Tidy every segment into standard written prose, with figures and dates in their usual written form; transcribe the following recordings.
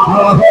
Oh,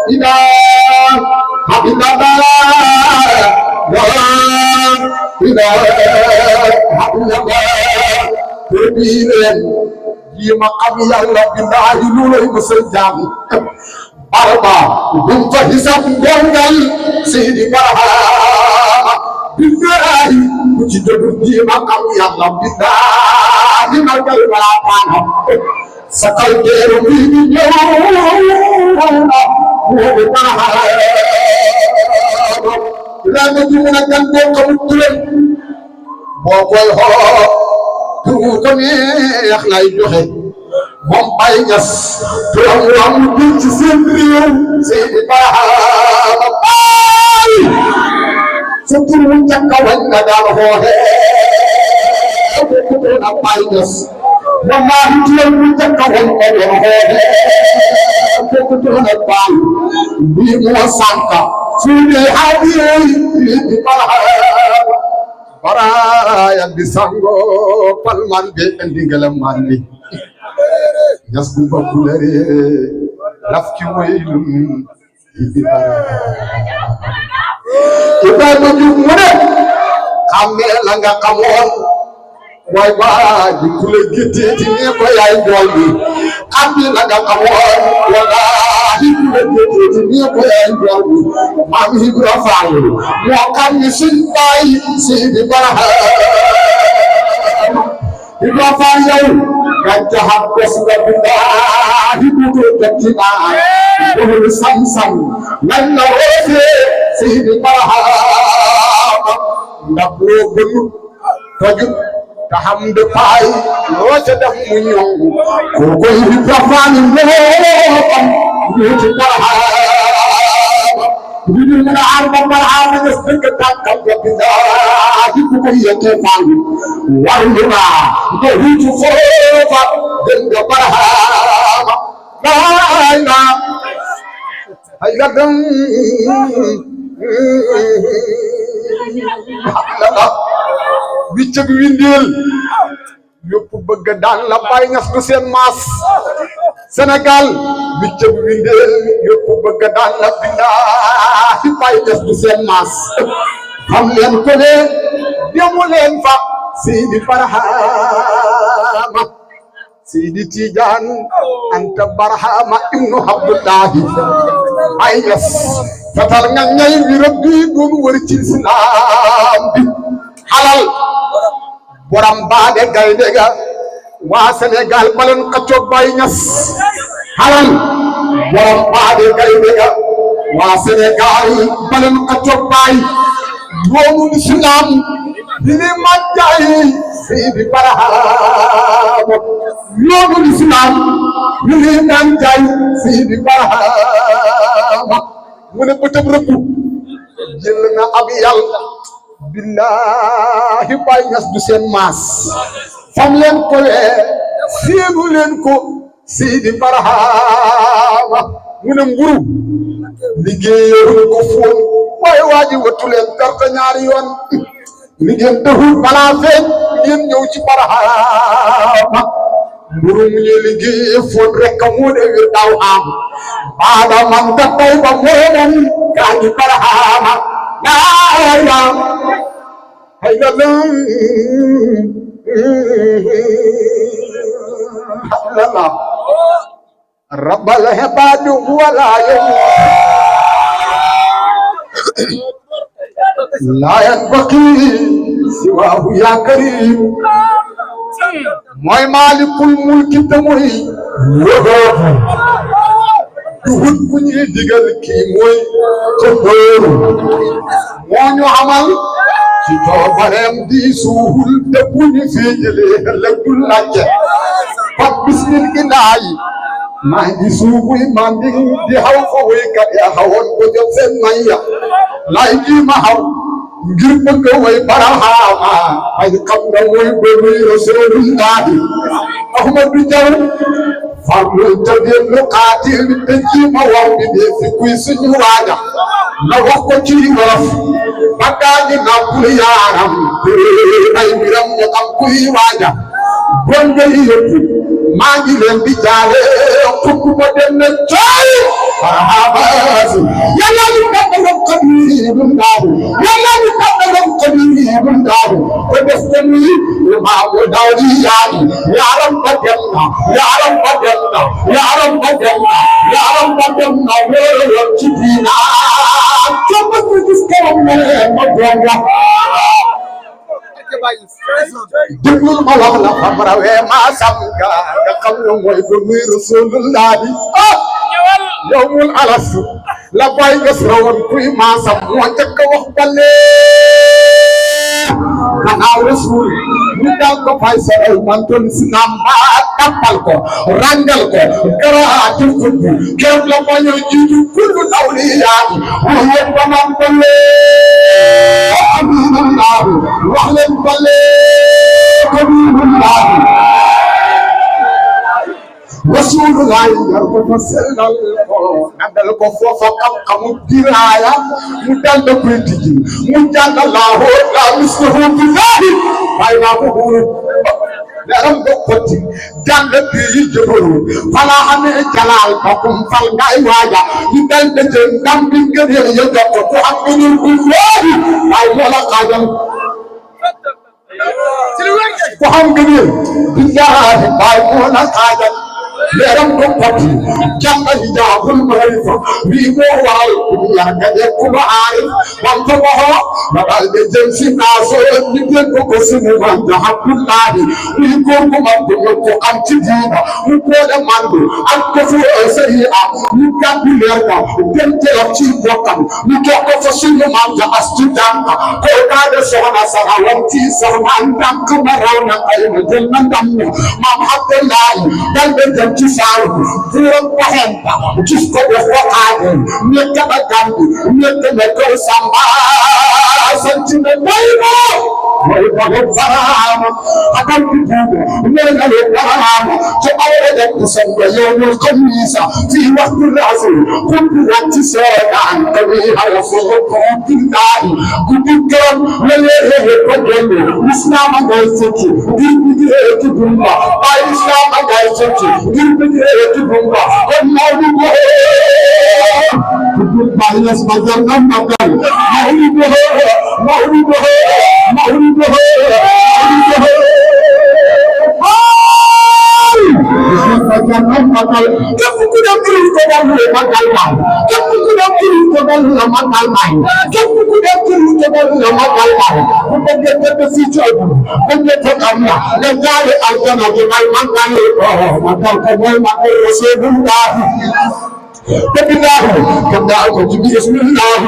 La ma xam yàlla billaahi lu lay ko sa jaam barba dum fa hisab ngongal Seydi Barhama billaahi ku ci dëgg ji ma xam yàlla billaahi ma gal wala paana sakal teeru bi di ñëw Seydi Barhama daa nga ju mën a gan boo xamul turam boo koy xool turu ko neex lay joxe moom Baye Niass turam wam bi ci seen réew Seydi Barhama Baye sa turu njëkka wañ nga daal xooxe ko na Baye Niass wallahi turam njëkka wañ ko doon xooxe ko na Baye bi moo sànka suude haadiye Seydi Barhama baraya di sango palman be andi galam manni Niass bu bakulare laf ci waylun Seydi Barhama Ibrahima Diouf mu ne xamé la nga xamoon way ba di kula gétté ne ko yaay dool bi xamé la nga xamoon wallahi kula gétté ne ko yaay dool bi maam Ibra Fall moo xam ni suñ baay Seydi Barhama Ibra Fall yow gàncax bés nga billaahi bu ko tekki baay bu sam-sam lan la wootee Seydi Barhama ndax loo gën tojut te xam de paay loo ca def mu ñëw kooku Ibra Fall moo xam Seydi Barhama bi ñu mën a aar ba Barhama Niass dëgg tànkam ba billaahi ku ko yëkkee Fall war nga wutu foofa dégg nga Barhama laay la ay la dem wicc ak windeel yëpp bëgg daan la Baye Niass du seen maas Sénégal wicc ak windeel yëpp bëgg daan la billaahi Baye Niass du seen maas xam leen ko ne demu leen fa Seydi Barhama Seydi Tidiane Anta Barhama ibnu Abdullahi Baye Niass fatal nga ñay bi rabbi doon wër ci islam bi halal boram baade gaynde ga waa Sénégal baleen xaccoog Baye Niass halal boram baade gaynde ga waa Sénégal baleen xaccoog Baye yoonu islam dini majjaay Seydi Barhama yoonu islam dini majjaay Seydi Barhama mu ne bëtëb rëbb jël na ab yàlla billaahi Baye Niass du seen maas fam leen ko séenu leen ko Seydi Barhama mu ne mburu liggéeyul ko fóon waaye waaji wattu leen karta ñaari yoon li ngeen deful balaa feeñ ngeen ñëw ci Barhama mburu mu ñu liggéey fóon rek moo de wir daw am baada man da tay ba moomoom gaañu Barhama laaya hay la la rabbal ibaadu wala لا ينبغي سواه يا كريم mooy maalikul mulki te mooy duhut ku ñuy digal kii mooy tëmbëru moo ñu amal ci toobareem di suuhul te bu ñu fee jëlee ëllëg du laajte fat bismil ilaahi maa ngi suubuy maa ngi di xaw fa waykat ya xawoon ko jot seen may ya laay ji ma xaw ngir bëgg way Barhama ay xam nga mooy bëgg Rasulullahi Ahmadu Jaw farlu jël lu xaatir te ji ma wax bi dee fi kuy suñu waaja na wax ko ci wolof bagaaji na pour yaaram ay biram ñu xam kuy waaja bon nga yëpp maa ngi leen di jaale xukk ma dem na cooy Barhama yàlla lu ko قريب دار يلا نتقدم قريب دار ودستني وما وداري يا رب جلنا يا رب جلنا يا رب جلنا يا رب جلنا ويرجينا كم تسكرنا مبرنا déglu ma wax la xam rawee maa sam nga xam ne mooy doomi Rasulullah yowmul alas la bàyyi nga rawoon kuy maa sam moo njëkk wax bale gannaaw Rasul ñu daal ko fay saral mantoon si naam ba tappal ko rangal ko garaatul kuddu keroog la bañoo jiitu kullu awliyaa wax leen ba naan bale aminullah wax leen bale aminullah Rasulullah yar ko fa sellal ko nandal ko foofa xam-xamu diraaya mu dal da koy tijji mu jàngalaahu la mislahu billahi bàyyi naa ko buuru leeram do kotti jàng bii jëbaru fala xamee jalaal bakum fal ngay waaja ñu dal da jël ndam bi ngëneel ya jox ko ku am ngëneel bu wóori waaye loola xaajal ku am ngëneel billahi waaye loola xaajal leeram do kotti jàng hijaabul marifa bii moo waral ku yàgga ku ma aay wam fa waxoo ma dal de jëm si naaso ñu dégg ko sunu man Abdullahi muy góor gu mag bu ko am ci diina mu boole mandu ak ko fu sariya ñu gàddu leer ka dem teew ci bokkam ñu jox ko fa sunu man ja astu jànka ko kaa de soxna sara wam ci soxna ndànk ma raw na ay ma jël na ndam maam Abdullahi dal de jëm ci saaru buuram waxenta gis ko def ko xaade nekk ba gàmbi nekk na ko samba sant na may mo mooy ko baraama akal bi buubu nee na lu baraama ci awra def samba yowmul xamiisa fi waxtu rasul kuntu wàcci seetaan kami ala foo ko bindaay guddi gërëm la leere ko dellu islam ngay sëcci ngir bi di ci dumba ay islam ngay sëcci ngir bi di ci dumba kon mawdu ko guddi bayas magal na magal mawdu ko képp ku dem kii ko dal la magal may képp ku dem kii ko dal la magal may képp ku dem kii ko dal la magal may bu bëggee tëdd si coono bëggee tëdd am na nga jaare aljana bi may magal ko magal ko mooy magal Rasulullah dëgg naa ko gëm naa ko ci bismillah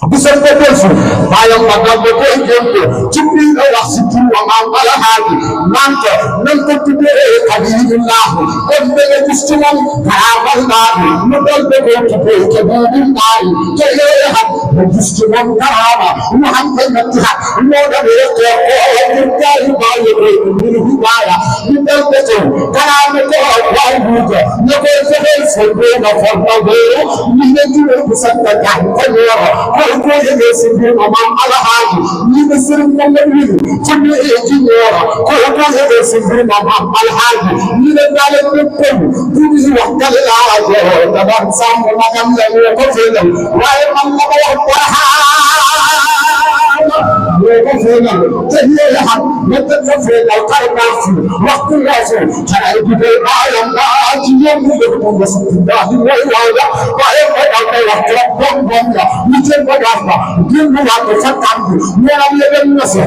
bisal ko delsu baayam magal ko koy jënko ci biir a wax si tur wa maam ala haaji naan ko nan ko tuddee Xalilullah kon da nga gis ci moom karaamal naa mu dal de ko tuddee te buubul naa te yooyu xam mu gis ci moom karaama mu xam ko ñetti xam moo damee ko ñu kaayu baayu koy mbir hu baaya ñu dal de ko karaama ko waay buuka ñu koy fexeel sa góoma for na góoro ñu ne tuddee bu sant jàng ko ñooro ko yëgee si mbir ma maam alhaaji ñi ne sëriñ moom la wiru fu ñu ci ñoora ko yëgee si mbir ma maam alhaaji ñi ne daale ñëppam bu ñu wax kale laa joo da daan sàmm magam la ñu ko feeñal waaye man la ko wax ñoo ko feeñal te yéen a xam ne te ko feeñal kar naa fi waxtu laa fi xaray bi day baayam laa ci ñoom ñu def ko nga sant ndax di mooy waaw la waaye mooy daal koy wax trop bon bon la ñu jël ko daal ba gën mu waat fa tam bi ñu am yeneen na sa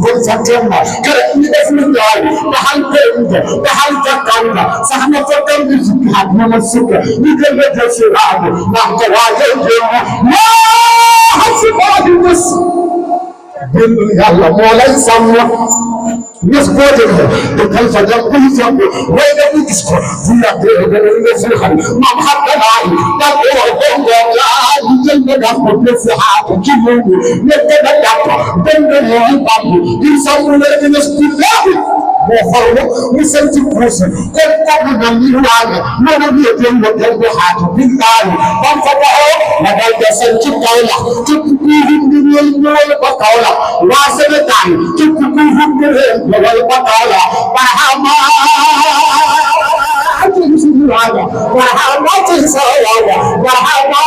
ko sa temba kare ñu def lu ñaay baxal ko ñu baxal ko tam la sax na ko tam bi ci ak na ma sukk ñu gën la jël si raadu ndax ko waajal jëm ma hasi ba di des gënul yàlla moo lay sàmm ñes boo demee te kal fa jam kuy jàmm way na ñu gis ko fu yàggee dana nga fi xam maam xam na naa yi dal ko wax bongoom laa ñu jël na daf ko def si xaatu ci yóbbu nekk na dàpp dem na mooy bàpp ngir sàmm la ñes billaahi moo xorlu mu seen ci kuusi kon kooku na li waane loolu ñu jël na dem ko xaatu billaahi bam fa baxoo na dal de seen ci kaw la ci kuy hindi ñëwal ba kaw la waa Sénégal ci kuy hindi ñëwal ba kaw la barahama ci si waaga barahama ci sa waaga barahama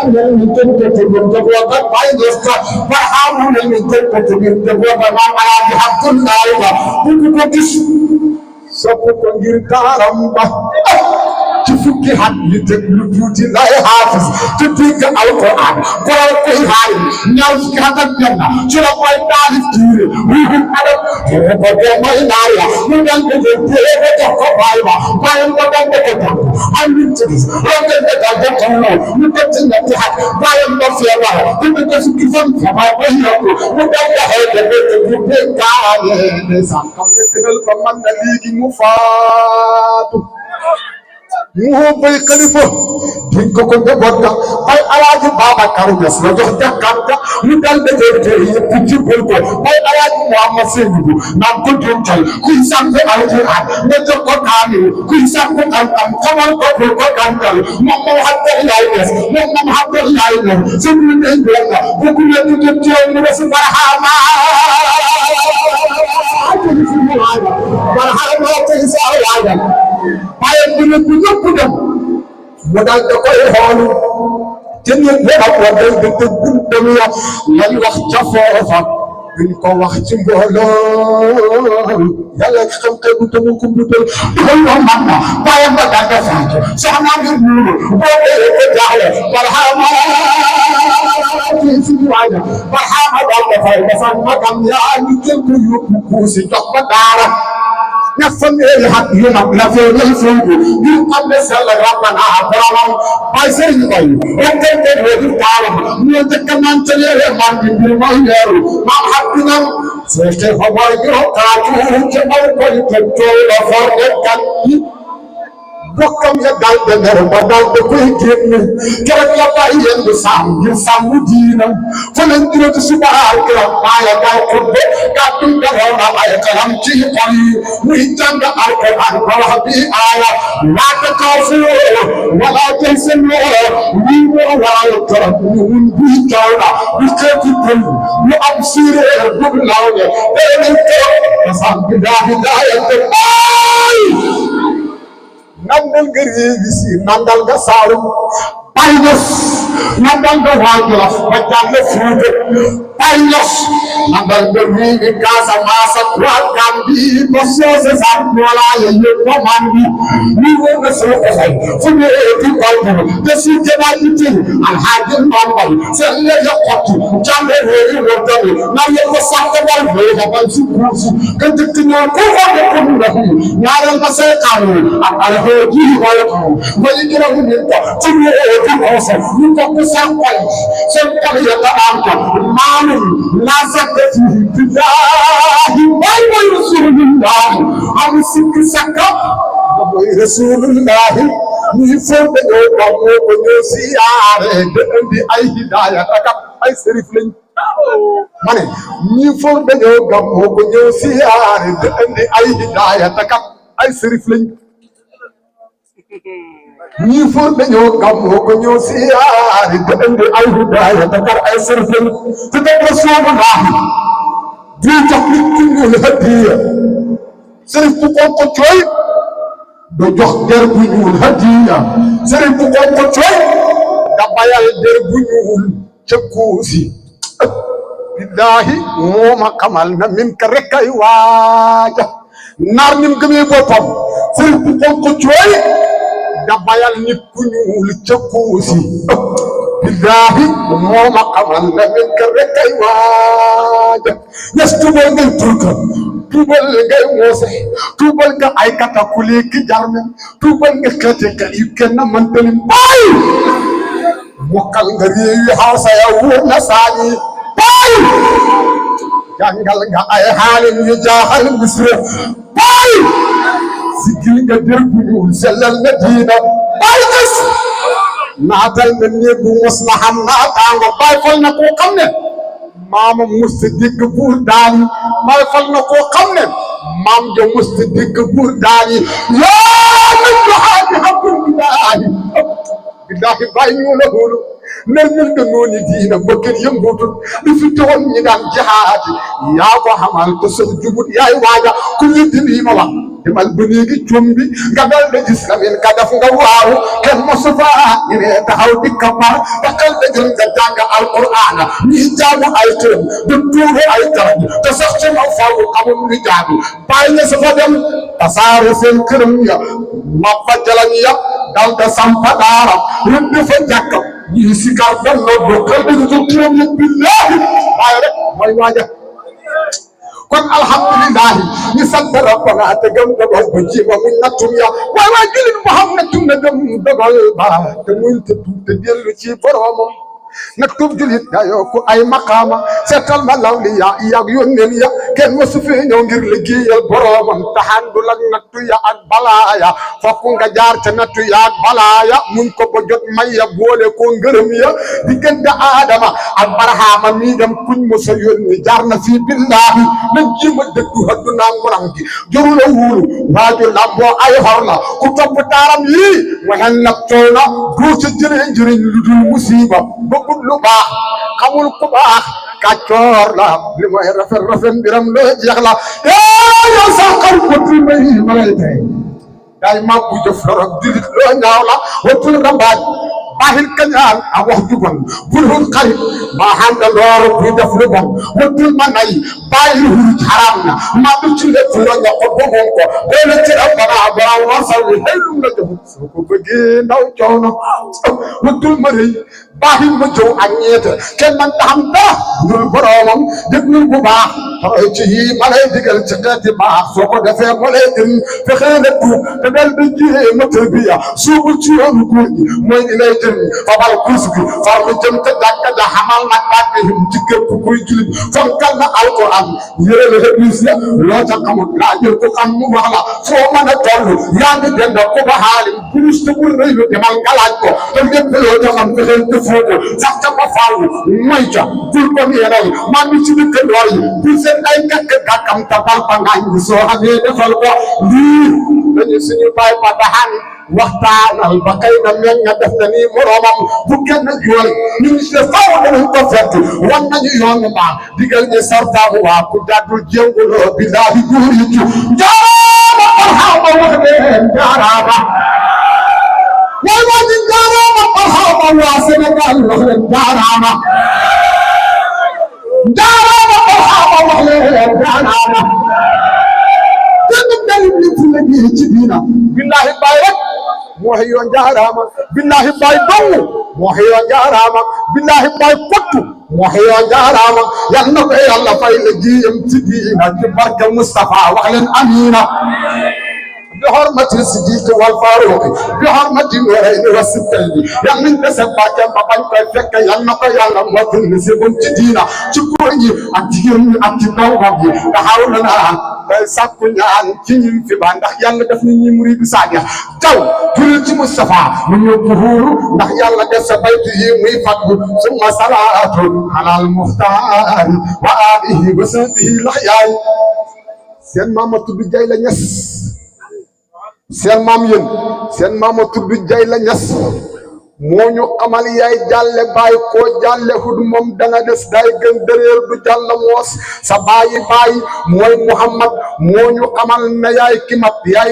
من تلك تبوة بايدست برهام من تلك تبوة ما على بحق الله بكتش سبق غيرتارم ci fukki at yi teg lu tuuti lay xaafis ci dégg alquran koy koy xaay ñaar fukki at ak benn ci la koy taalif tiire ruuxul adab tere ko dee may naar ya mu dal ko jël téere ko jox ko baay ba baayam ko dal ko jàng am lu ci gis roge ko dal ko xamlo mu teg ci ñetti at baayam ba feebar bu ko ko fukki fan fa ba yokku mu dal ko xëy de bu kaale ne sam xam ne tegal ba man na léegi mu faatu mu bay xalifa diñ ko njaboot ga bay alaaji Babacar Niass la jox jàkkaarta mu dal dajee tey yëpp jibal ko bay alaaji Muhammad Seydou naan ko dencal kuy sànq alquran nga jox ko kaamil kuy sànq xam-xam xamal ko pour ko gàntal moom moo xam ko yaay Niass moom moo xam ko yaay Niass suñu nañ doon na bëgg na ñu dem ci yow mu des barahama tey sa waajal waaye dina ko ñëpp dem mu daal da koy xool te ñun ñu am wax dëgg dëgg buntam ya lañ wax ca foofa duñ ko wax ci mbooloo yàlla xam-xam bu tëmu ko butal doon loo man na waaye ba daal da faatu soxna bi buuru boo dee ko jaaxle barxaama ci suñu waaja barxaama daal da fay dafa magam yaa ñu jël ko yóbbu kuusi jox ba daara ña fanweeri at yu mag la fee lay fongu ngir xam ne sell rabbana boromam bay sëriñ koy rekkente wodi taaram ñu jëkk naan ca leere man bi mbir mooy leeru maam xam dinam seete fa mooy ñoo kaatu ca aw koy te coow la for nekkat yi bokkam ya dal de mer ba dal de koy génn keroog la bàyyi yéen du sàmm ngir sàmm diinam fa lañ dirati subaal keroog baaya gaay xutbe kàddu defoon na ay xelam ci xol yi muy jàng alquran ba wax bi aaya laata kaafu wala jël seen loxo lii moo waral keroog ñu mun bii coow la bi xeeti pël ñu am séeréer dug law ne day nañ keroog basam bi daayante ay nandal nga réewi si nandal nga Saalum Baay Ñas nandal nga waa Jolof ba jàll Fuuta Baay Ñas nandal nga réewi Casamance ak waa Gàmbi ba soose sax noolaaye yëpp ba man bi ni wër nga soo ko xay fu ñu eeti balburu te si jëmaat yi tëj alxaaji Mbambal seen léegi xotti jàlle réewi wër dami na yëpp ko sax ko wal bee xabal si kursi ka jëkk ñoo ko xoode ko mu def ñaareel ba say xaaru ak alxaaji wala ko wali gëna mu nit ko ci ñu eeti xoose ñu ko ko sax koy seen kal ya ta am ko maanum la zakati billahi mooy rasulullah am sikki sakka mooy rasulullah ñi fon dañoo ko ko ñoo siyaare de indi ay hidaya ak ay sërif lañ ma ne ñi fon dañoo gam ko ñoo siyaare de indi ay hidaya ak ay sërif lañ ñi fon dañoo gam ko ñoo siyaare de indi ay hidaya ak ay sërif lañ te de rasulullah di jox nit ku ñuul hadiya sërif bu ko cooy do jox der bu ñuul hadiya sëriñ bu ko cooy da bayal der bu ñuul ca kuusi billahi moo ma xamal na min ka rek ay waaja naar nim gëmee boppam sëriñ bu ko cooy da bayal nit ku ñuul ca kuusi billahi moo ma xamal na min ka rek ay waaja ñes tubal ngay turka tuubal ngay moose tuubal nga ay katakule ki jarme tuubal nga xeete ka yu kenn mëntalim baay mokkal nga réewi Hausa ya wóor na saani baay jàngal nga ay xaalim yu jaaxal Misra baay sigil nga der bu ñuul sellal nga diina baay des naatal nga néegu mos na xam naataango baay fal na koo xam ne maama musta dégg buur daani baay fal na koo xam ne maam ja musta dégg buur daani yaa nañ doxaaji xabul billaahi baay ñu la hóolu ner mel nga nooni diina mbëkkat yëngutul li fi teewoon ñi daan jihaati yaa ko xamal te sax jubut yaay waaja ku weddi lii ma wax demal ba léegi coom bi nga dal da gis la min ka def nga waaw kenn mosu fa ñu ne taxaw di kabar taxal da jël nga jàng alquran ñi jaamu ay tëm du tuuru ay tarab te sax ci ma faaw amul lu jaabi bàyyi na sa fa dem tasaare seen këram ya ma fa jalan ya dal da sampa daara rëdd fa jàkkam ñi sikar dan no do xal da su këram ya billahi waaye rek mooy waaja kon alhamdulillah ñu sant rabbana te gëm dogal ba ji ba mu nattum ya waay waay julit bu xam nattum na gëm dogal ba te muñ te tuub te dellu ci boromam nattub julit dayoo ku ay maqaama seetal ma lawli ya yak yónneen ya kenn mësu fee ñëw ngir liggéeyal boromam taxandul ak nattu ya ak balaaya fokk nga jaar ca nattu ya ak balaaya muñ ko ba jot may ya boole ko ngërëm ya diggante aadama ak barahama mii dem kuñ mësa yónni jaar na fii billahi nañ jéem a dëggu adduna nguram gi jorula wuulu waaju lamboo ay xor la ku topp taaram yii waxen nag coow na doo ca jëlee njëriñ lu dul musiba bëggul lu baax xamul ku baax kàccoor la li mooy rafet mbiram loo jeex la yow sa xarit watul may malay tey day màggu jëf lorog julit loo ñaaw la watul rambaaj baaxil kañaan ak wax ju bon bul hul xarit maa xanda loor buy def lu bon watul ma nay bàyyil huruj xaraam na maa du ci lépp la nga ko bomoon ko doole ci rabbana baraw wasal wi xëy lum la joxut soo ko bëggee ndaw coono watul ma rëy baaxil ma jëw ak ñeete kenn man taxam dara ndul boromam déglul bu baax toroy ci yii ma lay digal ci xeeti baax soo ko defee ma lay gën fexee na tuub te del di jiyee ma tërbiya suubul ci yoonu góor ñi mooy di lay jëm fabal course bi far mi jëm te jàkka ja xamal nag tàggihim ci képp kuy julit fonkal na alquran yére la réglise ya loo ca xamut laa jël ko xam mu wax la foo mën a toll yaa ngi dend ko ba xaalim burus te bul rëy lu demal ngalaaj ko te lépp loo ca xam fexeel te foo ko sax ca ba faaw mooy ca bul ko neenal man mi ci dëkkandoor yi bul seen ay gàkkam te bal ba ngaañ bi soo xamee defal ko lii dañu suñu baay ba daxaan waxtaanal ba kay na meñ nga def na nii moromam bu kenn jooy ñu ngi si faaw danañ ko fekk wan nañu yoonu baax digal ñu sartaamu waa ku daddul jénguloo billaahi góor yi ci jaaraama barxaama wax leen jaaraama waay waa ji jaaraama barxaama waa Sénégal wax leen jaaraama jaaraama barxaama wax leen jaaraama kenn dalit nit la ñi ci diina billaahi baay rek moo xëyoo njaaraama billahi baay dong moo xëyoo njaaraama billahi baay kottu moo xëyoo njaaraama yal na ko yàlla fay la jiyam ci diina ci barke Mustafa wax leen amiina bi hormati Siddiq wal Faruq bi hormati Nurayni wa Sibtayni yal nañ dese bàjjen ba bañ koy fekk yal na ko yàlla motul ni si bun ci diina ci góor ñi ak jigéen ñi ak ci ndaw yi taxaw na naa day sàkku ñaan ci ñim fi ba ndax yàlla def ni ñi muridu saadiq taw julil ci Mustafa mu ñëw buhuuru ndax yàlla def sa baytu yi muy fàggu summa salaatu alal muxtaar wa alihi wa sahbihi lax yaay seen maama tudd Jay la Ñas seen maam yéen seen maama tudd Jay la Ñas moo ñu xamal yaay jàlle bàyyi koo jàlle hud moom danga des day gën dëréer du jàll moos sa bàyyi mooy Muhammad moo ñu xamal ne yaay kimat yaay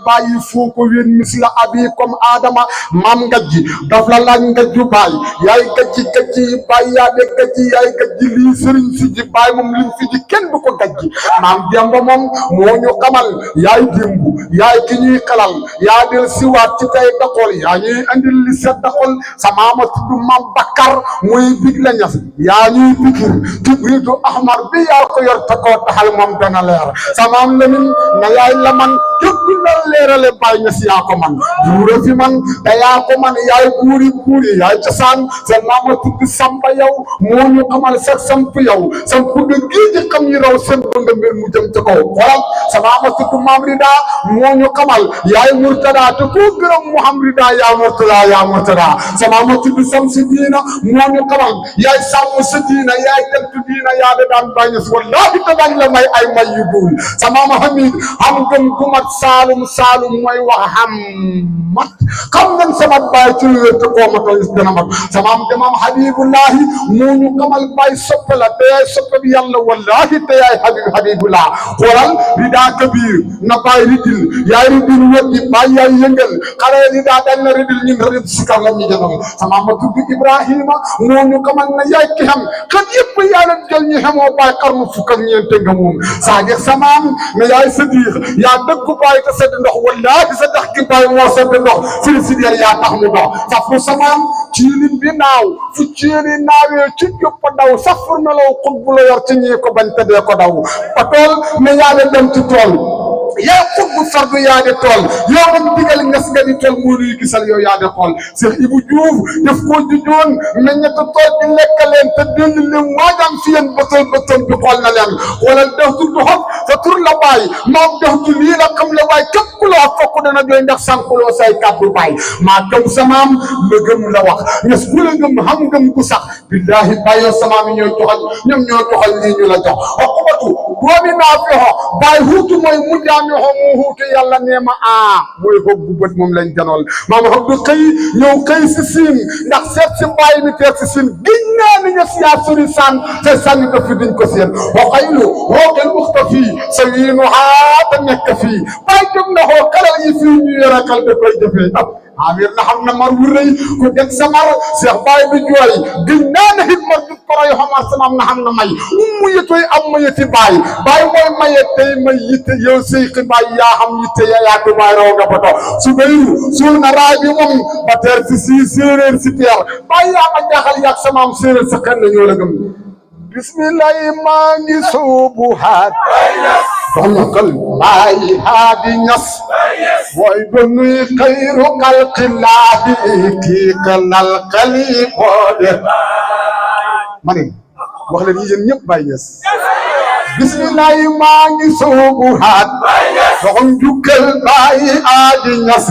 bàyyi foo ko wéen misla abi comme Adama maam ngajji daf la laaj ngajju bàyyi yaay gajji bàyyi yaa de gajji yaay gajji lii sëriñ si ji bàyyi moom liñ fi ji kenn du ko gajji maam Demba moom moo ñu xamal yaay démbu yaay ki ñuy xalal yaa del siwaat ci tay daxool yaa ñuy andil li set daxol sa maama tudd Maam Bakar muy big la Ñas yaa ñuy bigir kibritu ahmar bi yaa ko yor te koo taxal moom dana leer sa maam Lamin na yaay la man képp la leerale Baay Ñas yaa ko man buura fi man te yaa ko man yaay buuri yaay cosaan sa maama tudd Samba yow moo ñu xamal sa samp yow samp de gii ji xam yi raw seen ba nga mbir mu jëm ca kaw xoolal sa maama tudd Maam Rida moo ñu xamal yaay Murtada te koo gërëm mu xam Rida yaa Murtada asra sama ma tudd sam si diina moo ñu xamal yaay sàmm sa diina yaay tentu diina yaa da daan Baye Niass wallahi te dañ la may ay may yu dul sama ma Hamid xam gëm gu mat saalum saalum mooy wax xam mat xam ngeen sama baay ci lu te koo matal dana mat sama am demam Habibullahi moo ñu xamal Baye soppe la te yaay soppe bi yàlla wallahi te yaay Habibullah xoolal ridaa kabir na Baye ridil yaay ridil weddi Baye yaay yëngal xale ridaa dañ na ridil ñun rid si kaw la ñu jënam sama ma tudd Ibrahima moo ñu xamal na yaay ki xam kat yëpp yaa leen jël ñu xamoo Baye xarnu fukk ak ñeente nga moom c'est-à-dire samaam ne yaay sadiq yaa dëggu Baye te sedd ndox wallahi sa dex gi Baye moo sedd ndox féliciter yaa tax mu dox safu samaam ciilin bi naaw fu ciili naawee ci joppa daw safur melaw xut bu la yor ci ñii ko bañ tëddee ko daw ba tool ne yaa de dem ci tool yaa xut bu fardu yaa de tool yow dañ digal nges nga di tool moo nuy gisal yow yaa de xool Cheikh Ibou Diouf def koo jujoon meññetu tool bi lekk leen te dellu leen waajam fi yéen bëtoon bëtoon bi xool na leen xoolal def tu doxam sa tur la Baye maam def tu lii la xam la waaye képp ku la wax fokk dana jooy ndax sànkuloo say kàddu Baye maa gëm samaam la gëm la wax nges ku la gëm xam ngëm ku sax billahi Baye yow samaam yi ñooy joxal ñoom ñoo joxal lii ñu la jox xokubatu doomi naa fexo Baye huutu mooy mujjaa mi xo mu huutu yàlla nee ma mooy xob bu bët moom lañ janool maama xob du xëy ñëw xëy si siin ndax seet si Baye bi teet si siin giñ naa ni ñes yaa suri saan te sànni ko fi diñ ko seen xo xaylu xookel uxta fii sa wiinu te nekk fii Baye jóg na xoo kalal yi fii ñu yore kal da koy jëfee amir na xam na mar wu rëy ku deg sa mar Cheikh Baye bi jooy giñ naa ne hit mar du koroy xamar samam na xam na may mu yëtoy am ma yëti Baye Baye mooy maye tey may yitte yow Cheikh Baye yaa xam yitte ya yaatu Baye raw nga bato su bayru suul na raay bi moom ba teer si séeréer si teer Baye yaa ma jaaxal yaag samam séeréer sa xel na ñoo la gëm bismillahi maa ngi soobu haat xolokal Baye Hady Niass mooy donuy xayru xalqillaahi kii kalal xali boode ma ne wax leen yéen ñëpp Baye Niass bismillahi maa ngi soobu haat doxam jukkal Baye Hady Niass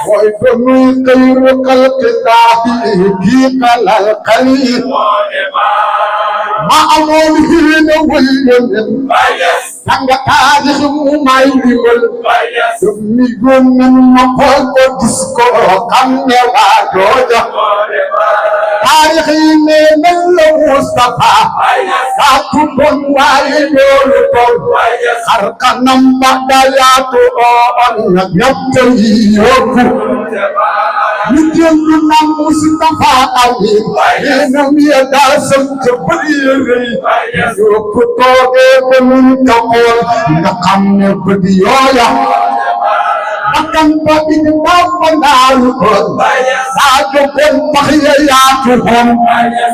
mooy donuy xayru xalqillaahi kii kalal xali ma amoon hiina wëyyoon sanga taarix mu may limal daf mi yónneen ma xool ko gis ko xam ne waa jooja taarix yi nee nañ la Moustapha daa tuddoon waaye loolu tool xar kanam ba dayaatu oon na ñett yi yóbbu ñu jëndu nam Moustapha amin yéenam ya daa sëm ca bëri rëy yoo ko toogee ba nun ka xool nga xam ne bët yooya bakkan ba bi di bamba naalu koon saa jogoon pax ya yaatu xoon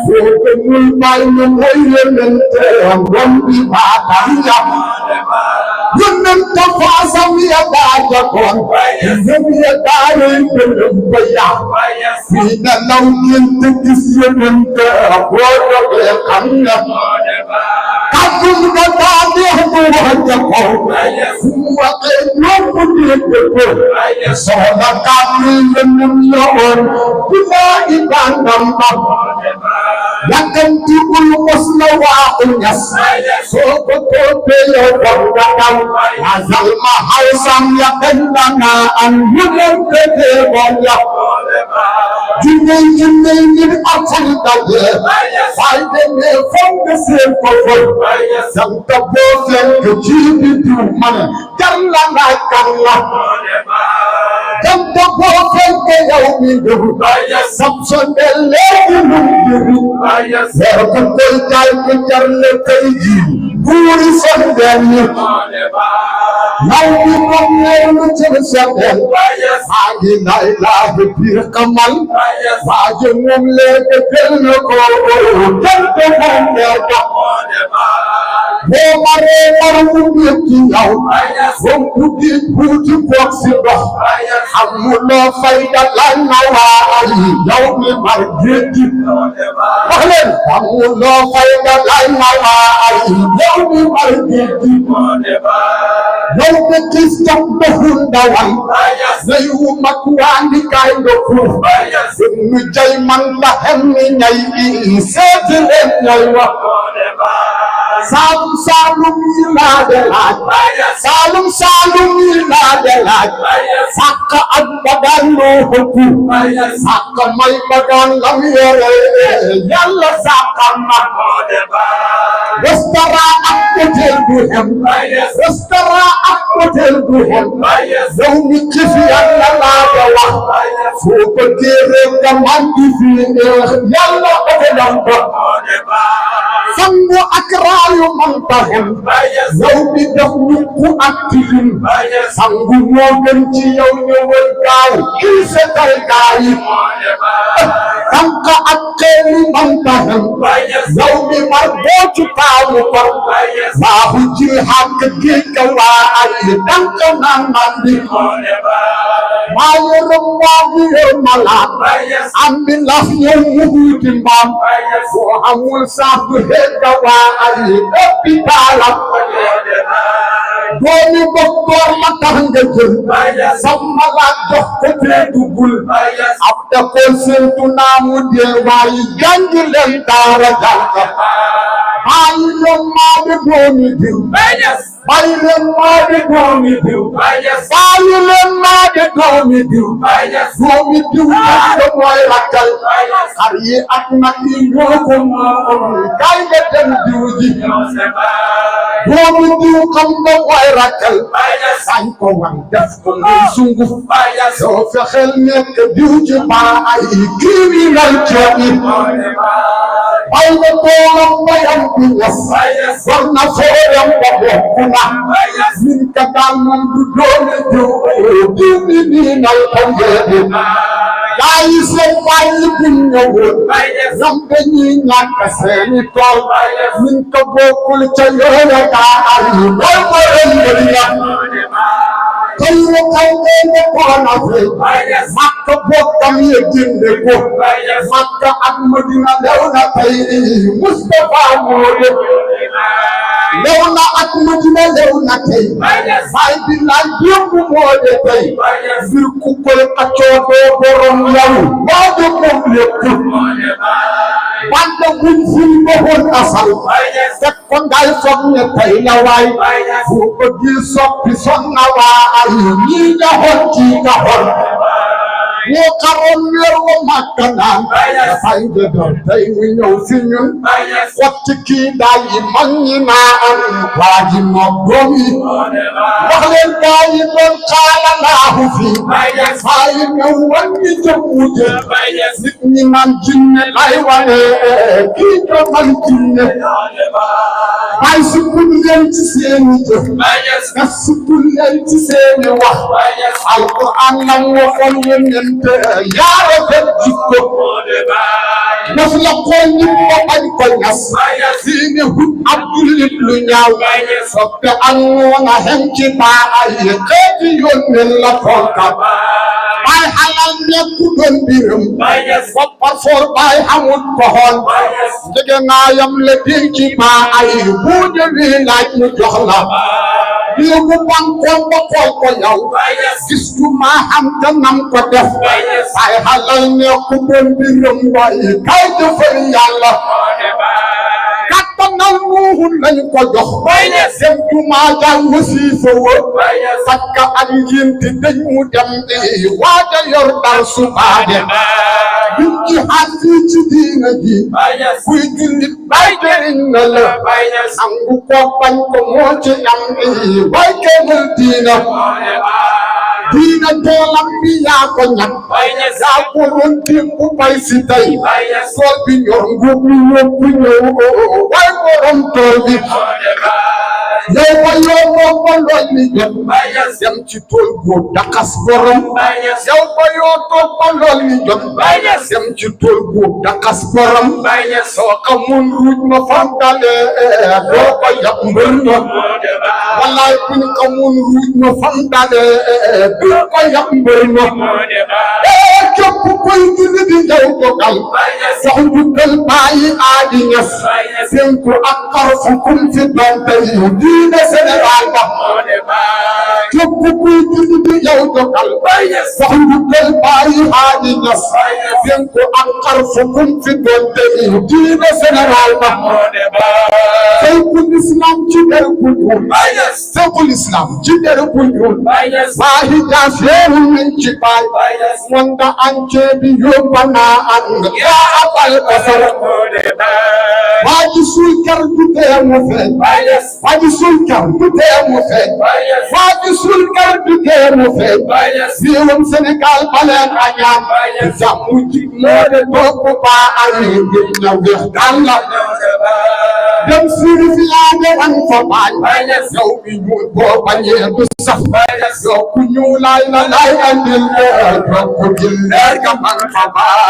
yoo ko mul bay ñu mooy yonente ngom bi baatam ya yonente faasam ya daa jagoon yëm ya daa rëy gëlëm ba ya fii na law gént gis yonente boo dogee xam nga kàddum nga daa neex bu wax jagoon fu mu waxee ñoom bu dégg ko soxla kàddu yënum yoon bilaa ibandam ba yàkkamtiwul mos la waaxu Niass soo ko toppee yow war nga daw asal ma xawsam ya kañ la naa am yu leen tëddee woon ya junne nit atul daje waaye demee foog nga seen ko fol sant boo fekk ci bi diw man jar la laaj kan la janta boo fekk yow mi dëgg sab sonde léegi lu njëriñ weer ko koy jaay ko jar le tey ji buuri sondeel ñi naw bi moom leelu ci sondeel maa ngi lay laaj biir xamal waaje moom léegi jël na ko jël ko moom leega boo maree war mu ngir ci yow boo guddi buuti boog si ndox amuloo fayda lan na waa yow mi mar géej gi wax leen amuloo fay nga lay na waay yow mi mar géej gi yow mi gis tam doxul ndawal nayu mag waandi kaay nga fuuf nu jay man la xem ni ñay seeti leen ñay wax Salum Salum yi laa de laaj Salum Salum yi laa de laaj sàkk ak bagaan loo hëkku sàkk may bagaan lam yore yàlla sàkkal ma restaurant ak hôtel du hem restaurant ak hôtel du hem yow mi ci fi yàlla laa de wax foo ko téere nga man di fi yàlla hôtelam ba sangu ak raayu man taxem yow bi def ñukku ak tilim sangu moo gën ci yow ñëwal gaaw kii setal gaayi tanka ak xeeli man taxem yow bi mar boo ci taamu ko baaxu ci xàkk géej ka waa ay tanka naan man di maa yërëm maa ngi yor malaat ambulance ñëw mu wuti mbaam foo amul sax du hegga waa ay hôpital doomi docteur la tax nga jël sam malaat jox ko tee dugul ab da ko séntu naa mu dee waaye jàngi leen daara jànga bàyyi leen maa di doomi diw bàyyi leen maa di doomi diw bàyyi leen maa di doomi diw doomi diw yàlla mooy rakkal xar yi ak nag yi ñoo ko moom kay nga dem diw ji doomi diw xam nga mooy rakkal sañ ko wan def ko ngay sunguf soo fexeel nekk diw ji baa ay criminal ceebi ay nga toolam bayam bi ñas war na fooyam ba bokku na min ka daal man du doone diw bi nii nal ko ngeebi gaa yi seen bàyyi buñ ñëwoon ñoom dañuy ñàkk seeni tool min ka bokkul ca yooya gaa ay lool ko rëndal ya kallu kalleene koona fe makka bokkam ye jinde ko makka ak madina lew na tey Mustafa moode lew na ak madina lew na tey fay bi laaj yëpp moode tey mbir ku koy xaccoo doo borom yow moode moom lépp wante buñ ful boxoon asal fekk ko ngay foog ne tey la waay fu bëggi soppi son na waay ñii nga xool kii nga xool ñoo xaroon weer wa Makka naan dafay dëgër tey mu ñëw si ñun xotti kii daal yi mag ñi naa am waa ji moom doom yi wax leen gaa yi doon xaala laahu fii faa yi ñëw wan ñi jëm mujje nit ñi naan jinne lay wane kii jomal jinne bay sukul leen ci seeni jëf nga sukul leen ci seeni wax alquran nam waxoon yonente yaa rafet jikko daf la ko nit ko bañ ko ñas seeni hut abdulit lu ñaaw soppe ak ngoona xem ci baa ay xeeti yónneen la fonka bay halal nekku doon biram boppar foor bay xamut ko xoon jege naayam la dénk ci baa ay buude wi laaj mu jox la lii mu bankoon ba xool ko yow gis du maa xam te nam ko def bay halal nekku doon biram waaye kay defal yàlla kattanal nuuxul lañ ko jox dem jumaa jàng wasiifa wa sakka ak njiinti dañ mu dem waaja yor dar subaade biñ ci xaat fii ci diina ji kuy jullit bay jëriñ na la sangu ko bañ ko moo ci am way kenal diina diina toolam bi yaa ko ñam yaa ko doon dimbu bay si tey tool bi ñor nguub mi yóbbu ñëw way borom tool bi yow ba yow moom ba lool mi jot dem ci tool góor dakas borom yow ba yow toog ba lool mi jot dem ci tool góor dakas borom soo xamoon ruuj ma fantale doo ko yab mbër ma wallaay buñ xamoon ruuj ma fantale doo ko yab mbër ma képp koy yow dogal jox njukkal bàyyi aadi ñas dénku ak xarfu kum fi doon tey diine Sénégal ba képp kuy julli bi yow dogal jox njukkal bàyyi aadi ñas dénku ak xarfu kum fi doon tey diine Sénégal ba Seexul Islam ci der bu ñuul Seexul Islam ci der bu ñuul waaye jaas yeewul nañ ci baay wanda ance bi yóbba naa ang yaa abal basar waa ji suul kar du tee mu feeñ waa ji suul kar du tee mu feeñ waa ji suul kar du tee mu feeñ réewam Sénégal baleen añaan jàmm ji moo de topp baa ari ngir ñëw weex daal la dem siri fi yaade an fa baay yow mi ñuul boo bañee du sax yow ku ñuulaay la lay andil leer yow ku jël leer ga man fa baay